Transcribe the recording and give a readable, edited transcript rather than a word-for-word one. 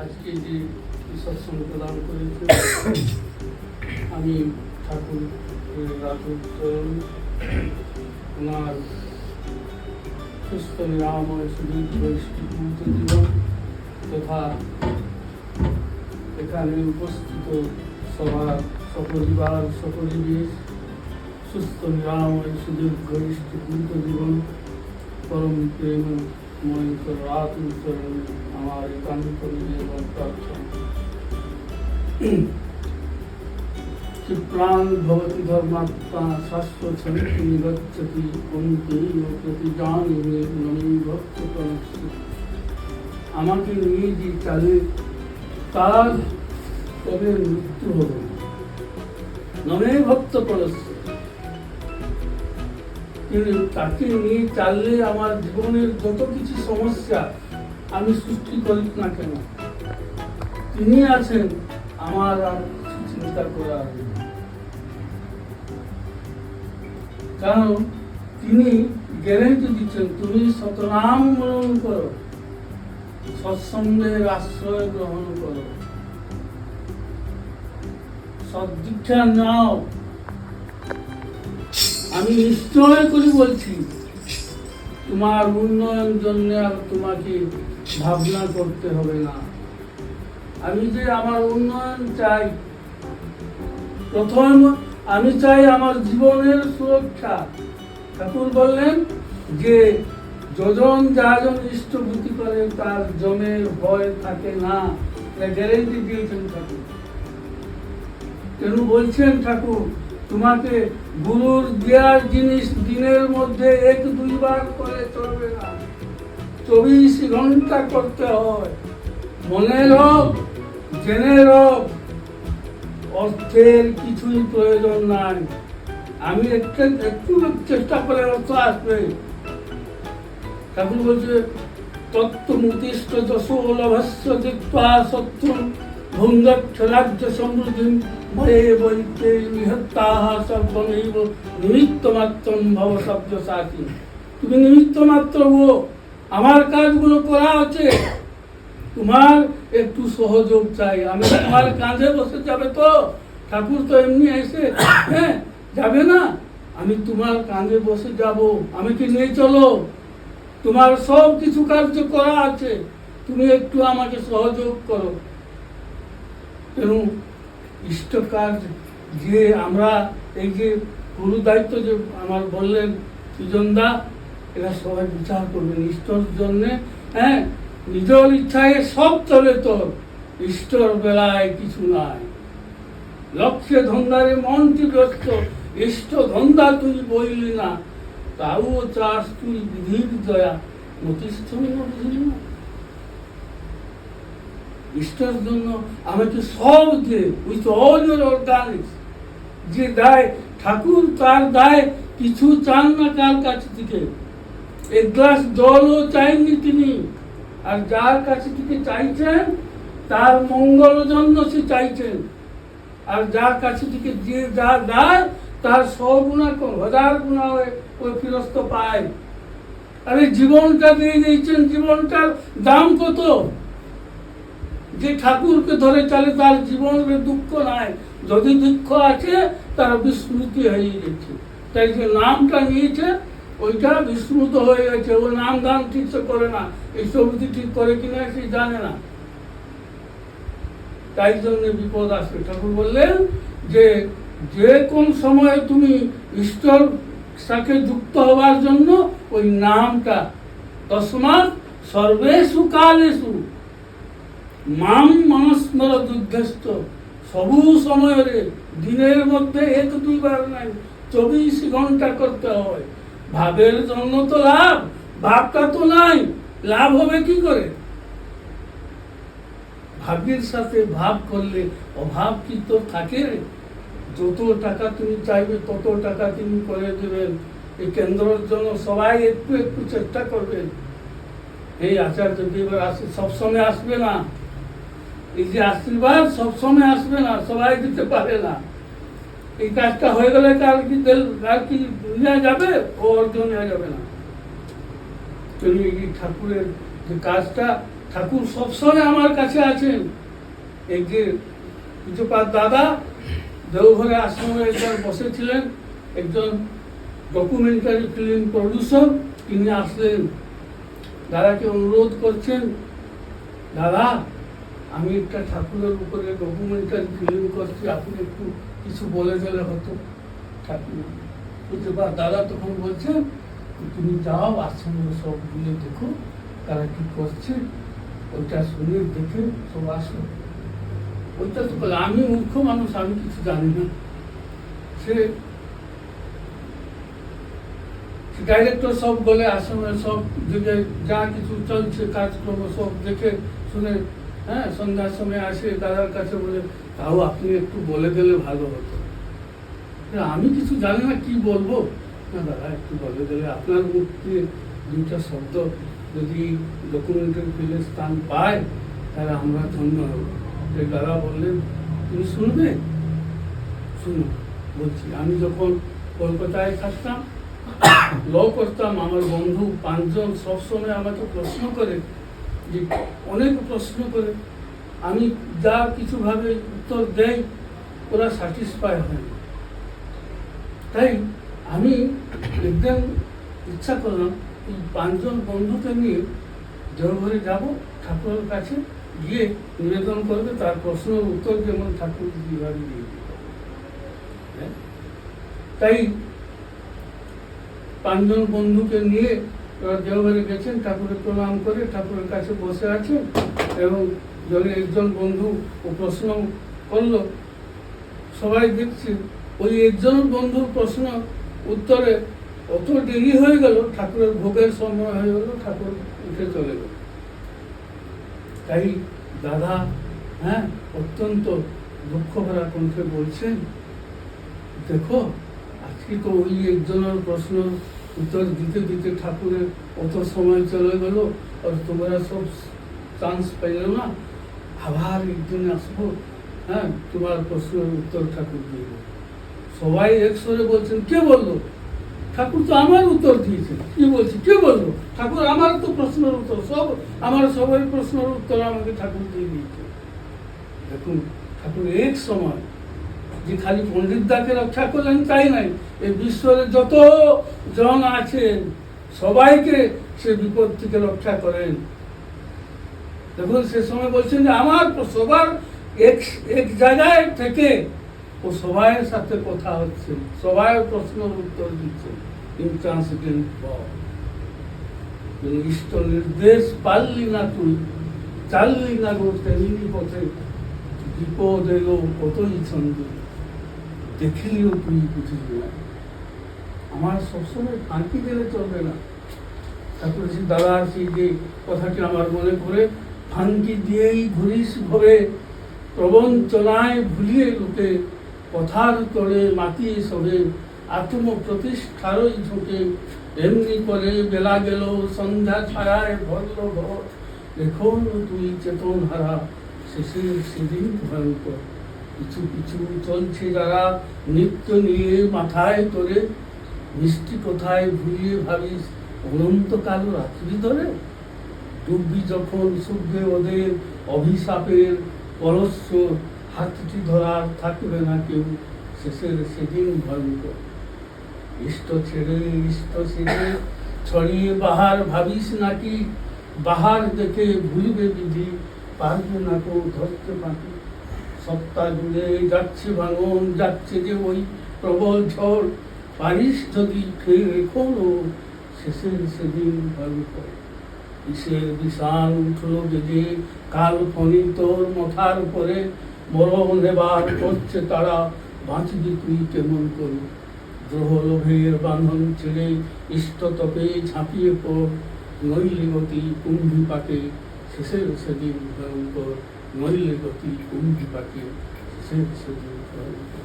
আজকে যে সৎসঙ্গ প্রদান করেছে আমি ঠাকুর রাজচরণ ওনার সুস্থ নিরাময় সুদীর্ঘ জীবন তথা এখানে উপস্থিত সবার সপরিবার সপরিবেশ সুস্থ নিরাময় সুদীর্ঘ ইষ্টপূর্ত জীবন পরম প্রেম ময়ঙ্কর আত্মচরণে আমার একান্ত নিবেদন প্রার্থনা। প্রাণ ভবতি ধর্মাত্মা শাশ্বতি নিগচ্ছতি অন্তে প্রতি জানি নমি ভক্ত প্রণস্তি। আমাকে নিয়ে যে চালে তার তবে মৃত্যু হবে নমে ভক্ত প্রণস্তি। তাকে নিয়ে চাললে আমার জীবনের যত কিছু সমস্যা আমি সৃষ্টি করি না কেন তিনি আছেন, আমার আর কিছু চিন্তা করা হবে না। কারণ তিনি গ্যারেন্টি দিচ্ছেন তুমি সতনাম মনন করো, সৎসঙ্গের আশ্রয় গ্রহণ করো, সদ্দীক্ষা নাও। আমি নিশ্চয় করে বলছি তোমার উন্নয়ন জন্য আর তোমাকে ভাবনা করতে হবে না। আমি যে আমার উন্নয়ন চাই, প্রথম আমি চাই আমার জীবনের সুরক্ষা। ঠাকুর বললেন যে যজন যাজন ইষ্টভূতি করে তার জমের ভয় থাকে না, গ্যারেন্টি দিয়েছেন ঠাকুর। কেন বলছেন ঠাকুর তোমাকে গুরুর দেওয়ার জিনিস দিনের মধ্যে 1-2 বার করে চলবে না, 24 ঘন্টা করতে হয়। মনে রোগ জেনে রোগ, অর্থের কিছুই প্রয়োজন নাই। আমি একটু চেষ্টা করে অর্থ আসবে। ঠাকুর বলছে তত্ত্বমুতিষ্ঠ যশোলভস্য জিত্বা শত্রুম ভুঙ্গচ্ছ রাজ্য সমৃদ্ধি ভয়ে বলিতে নিহত্তাহ সর্বমেব নিমিত্তমাত্রম ভব শব্দ সাথী। তুমি নিমিত্ত মাত্র হো, আমার কাজগুলো করা আছে, তোমার একটু সহযোগ চাই। আমি তোমার কাঁধে বসে যাবে তো? ঠাকুর তো এমনি এসে যাবে না, আমি তোমার কাঁধে বসে যাব, আমাকে নিয়ে চলো, তোমার সব কিছু কার্য করা আছে, তুমি একটু আমাকে সহযোগ করো। তেমন ইষ্ট কাজ যে আমরা এই যে গুরু দায়িত্ব যে আমার বললেন সুজনদা, এরা সবাই বিচার করবেন ইষ্টর জন্যে। নিজের ইচ্ছায় সব চলে তোর, ইষ্টর বেলায় কিছু নাই। লক্ষ্যে ধন্দারে মনটি ব্যস্ত, ইষ্ট ধন্দা তুই বইলি না, তাও চাস তুই বিধির দয়া মতিষ্ঠন্য বুঝলি না। ইষ্টর জন্য আমাকে সব যে উইথ অল ইউর অর্গানিক্স যে দেয় ঠাকুর, তার দায় কিছু চান না কার কাছে থেকে, 1 গ্লাস জলও চাইনি তিনি। আর যার কাছে থেকে চাইছেন তার মঙ্গল জন্য সে চাইছেন, আর যার কাছে থেকে যে যা দেয় তার 100 গুণা 1000 গুণা ওই ফিরস্ত পায়। আরে জীবনটা দিয়ে দিয়েছেন, জীবনটার দাম কত? যে ঠাকুরকে ধরে চলে তার জীবনের দুঃখ নাই, যদি দুঃখ আছে তার বিস্মৃতি হয়ে গেছে। তাই যে নামটা নিয়েছে ওইটা বিস্মৃত হয়ে গেছে, ও নাম গান ঠিক করে না, এই সবজি ঠিক করে কিনা সে জানে না, তাই জন্য বিপদ আসবে। ঠাকুর বললেন যে যে কোন সময়ে তুমি ঈশ্বর সাথে যুক্ত হবার জন্য ওই নামটা, তস্মাৎ সর্বেষু কালেষু মাম মনস্মর দুর্ধস্ত। সবু সময়ে দিনের মধ্যে 1-2 বার নাই, 24 ঘন্টা করতে হয়। ভাবের জন্য তো লাভ, ভাবটা তো নাই, লাভ হবে কি করে? ভাবের সাথে ভাব করলে অভাব কি তো থাকে? যত টাকা তুমি চাইবে তত টাকা তিনি করে দেবেন। এই কেন্দ্রের জন্য সবাই একটু একটু চেষ্টা করবেন। এই আচার্য দেবের আসে, সবসময় আসবে না, এই যে আশীর্বাদ সবসময় আসবে না, সবাই দিতে পারে না। এই কাজটা হয়ে গেলে কার কি নেওয়া যাবে? ও অর্জন নেওয়া যাবে না। তুমি এই ঠাকুরের যে কাজটা ঠাকুর সবসময় আমার কাছে আছেন। এই যে পূজ্যপাদ দাদা দেওঘরে আশ্রমে একবার বসেছিলেন, একজন ডকুমেন্টারি ফিল্ম প্রডিউসার, তিনি আসলেন, দাদাকে অনুরোধ করছেন, দাদা আমি একটা ঠাকুরের উপরে ডকুমেন্টারি ফিল্ম করছি, আপনি একটু কিছু বলে দিলে হতো। ঠাকুর পূজ্যপাদ দাদা তখন বলছেন, তুমি যাও আশ্রমে সব গুলো দেখো তারা কি করছে, ওইটা শুনে দেখে সব আসো। ওইটা তো আমি মূর্খ মানুষ, আমি কিছু জানি না। সে ডাইরেক্টর সব বলে আশ্রমে সব দিকে যা কিছু চলছে কাজকর্ম সব দেখে শুনে, হ্যাঁ, সন্ধ্যার সময় আসে দাদার কাছে বলে, তাও আপনি একটু বলে দিলে ভালো হতো। আমি কিছু জানি না, কি বলবো, না দাদা একটু বলে দিলে আপনার মুখ দিয়ে দুইটা শব্দ যদি ডকুমেন্টারি ফিল্মের স্থান পায় তাহলে আমরা ধন্য হব। দাদা বললেন, তুমি শুনবে? শুনো বলছি। আমি যখন কলকাতায় থাকতাম, ল করতাম, আমার বন্ধু 5 জন সবসময় আমাকে প্রশ্ন করে, যে অনেক প্রশ্ন করে, আমি যা কিছুভাবে উত্তর দেই ওরা স্যাটিসফাই হয় না। তাই আমি একদম ইচ্ছা করলাম এই 5 জন বন্ধুকে নিয়ে দেওঘরে যাব, ঠাকুরের কাছে গিয়ে নিবেদন করবে, তার প্রশ্নের উত্তর যেমন ঠাকুর বিভাগে দিয়ে দিবে। তাই 5 জন বন্ধুকে নিয়ে দেওঘরে গেছেন, ঠাকুরের প্রণাম করে ঠাকুরের কাছে বসে আছেন, এবং যদি একজন বন্ধু ও প্রশ্ন করলো, সবাই দেখছে ওই একজন বন্ধুর প্রশ্ন উত্তরে অত দেরি হয়ে গেল, ঠাকুরের ভোগের সময় হয়ে গেল, ঠাকুর উঠে চলে গেল। তাই দাদা, হ্যাঁ, অত্যন্ত দুঃখ ভরা কণ্ঠে বলছেন, দেখো আজকে তো ওই একজনের প্রশ্ন উত্তর দিতে দিতে ঠাকুরের অত সময় চলে গেল, আর তোমরা সব চান্স পাইল না, আবার একদিন আসবো, হ্যাঁ, তোমার প্রশ্নের উত্তর ঠাকুর দিয়ে দেবো। সবাই একসরে বলছেন, কে বললো? ঠাকুর তো আমার উত্তর দিয়েছেন। কি বলছি, কে বললো? ঠাকুর আমার তো প্রশ্নের উত্তর, সব আমার সবাই প্রশ্নের উত্তর আমাকে ঠাকুর দিয়ে দিয়েছে। দেখুন, ঠাকুর এক সময় যে খালি পণ্ডিত দাকে রক্ষা করলেন তাই নাই, এই বিশ্বের যত জন আছেন সবাইকে সে বিপদ থেকে রক্ষা করেন। দেখুন, সে সময় বলছেন যে আমার সবার এক জায়গায় থেকে ও সবাইয়ের সাথে কথা হচ্ছে, সবাই প্রশ্নের উত্তর দিচ্ছে। ইনট্রান্সিডেন্ট ইষ্ট নির্দেশ পারলি না তুই, চাললি না গো তেমনি পথে, বিপদ এলো কতই ছন্দ, দেখিলিও তুই বুঝলি না। আমার সবসময় ফাঁকি দিলে চলবে না। তারপরে সে দাদা সেই যে কথাটি আমার মনে করে, ফাঁকি দিয়েই ঘুরিস ভরে, প্রবঞ্চনায় ভুলিয়ে লোকে, কথার তরে মাতিয়ে সবে, আত্মপ্রতিষ্ঠারই ঝুঁকে, এমনি করে বেলা গেল সন্ধ্যা ছায়ায় ভরল ঘর, এখন তুই চেতন হারা, শেষের সেদিন ভয়ঙ্কর। কিছু কিছু চলছে যারা নিত্য নিয়ে মাথায় তোরে, মিষ্টি কোথায় ভুলিয়ে ভাবিস অনন্তকাল রাত্রি ধরে, ডুববি যখন শুভবে ওদের অভিশাপের পরস্য, হাতটি ধরার থাকবে না কেউ, শেষের সেদিন ভয়ঙ্কর। ইষ্ট ছেড়ে ছড়িয়ে বাহার ভাবিস নাকি, বাহার দেখে ভুলবে বিধি, পারবে না কেউ ধরতে পাখি। সপ্তাহ জুড়ে যাচ্ছে ভাঙন, যাচ্ছে যে ওই প্রবল ঝড়, পারিস যদি ফের এখনো, শেষের সেদিন ভয়ঙ্কর। কিসের বিশাল উঠলো বেজে, কাল ফণি তোর মাথার উপরে, মরণ নেবার করছে তারা, বাঁচবি তুই কেমন করে। দ্রোহ লোভের বাঁধন ছেড়ে ইষ্টতপে ঝাঁপিয়ে পড়, নইলে গতি কুম্ভি পাকে, শেষের সেদিন ভয়ঙ্কর। নইলে গতি কুম্ভি পাকে, শেষের সেদিন ভয়ঙ্কর।